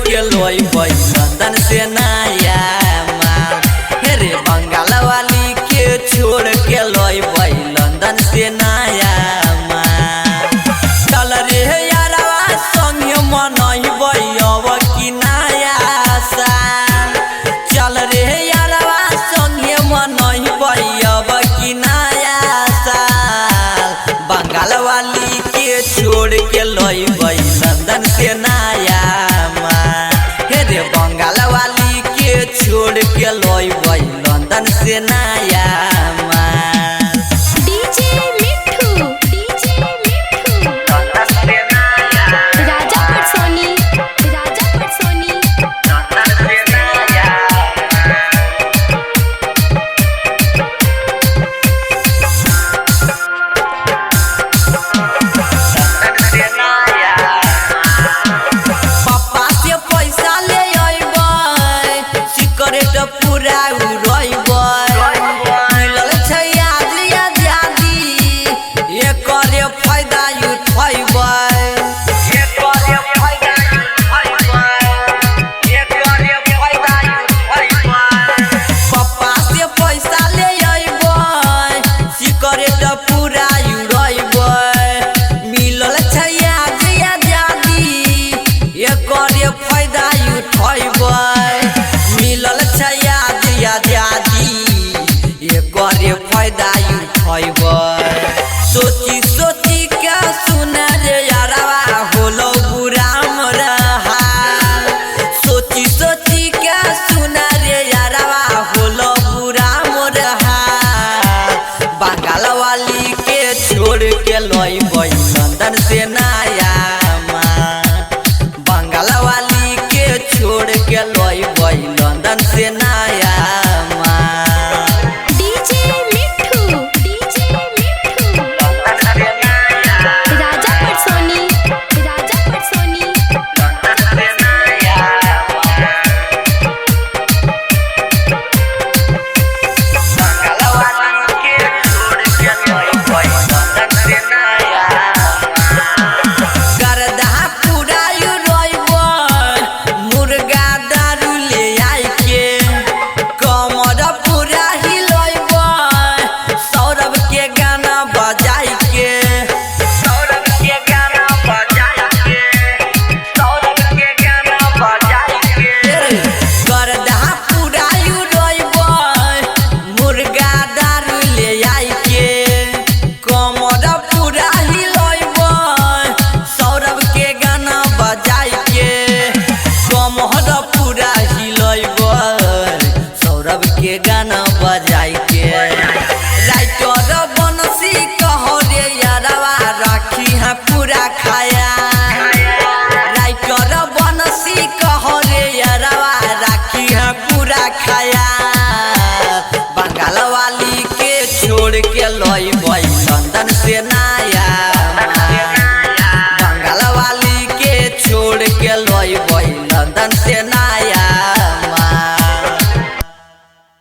के लोई लंदन से नया माल। हे रे बंगाल वाली के छोड़ के लोई लंदन से नया माल। चल रे यारवा संगे मनइबै अब कि नया साल। चल रे यारवा संगे मनइबै अब कि नया साल। बंगाल वाली के छोड़ के लोई लंदन से नया माल। हे रे बंगाल वाली के छोड़ के लोई लंदन से नया माल। डीजे मिठू राजा पटसोनी पापा से पैसा ले अइबै सिकरेट पूरा उड़ैबै। मिलल छै आजादी एकर फायदा उठैबै। पापा से पैसा ले अइबै सिकरेट पूरा उड़ैबै। मिलल छै आजादी एकर फायदा उठैबै। मिलल छै आजादी एकर फायदा उठैबै। सोची सोची के सुन रे यारवा होलो बुरा मोरा हाल। सोची सोची के सुन रे यारवा होलो बुरा मोरा हाल। बंगाल वाली के छोड़ के लोई लंदन से नया माल। बंगाल वाली के छोड़ के लोई लंदन से नया माल। डीजे मिठू राजा पटसोनी गरदा पूरा उड़ैबै मुर्गा दारू ले आइ के। कमर पूरा हिलैबै सौरभ के गाना बजाइ के। गरदा पूरा उड़ैबै मुर्गा दारू ले आइ के। कमर पूरा हिलैबै सौरभ के गाना बजाइ के। कमर पूरा हिलैबै सौरभ के गाना बजाइ के। राइटर बनसी कहो रे यारवा राखी है पूरा खाया। राइटर बनसी कहो रे यारवा राखी है पूरा खाया। बंगाल वाली के छोड़ के लोई लंदन से नया माल। बंगाल वाली के छोड़ के लोई लंदन से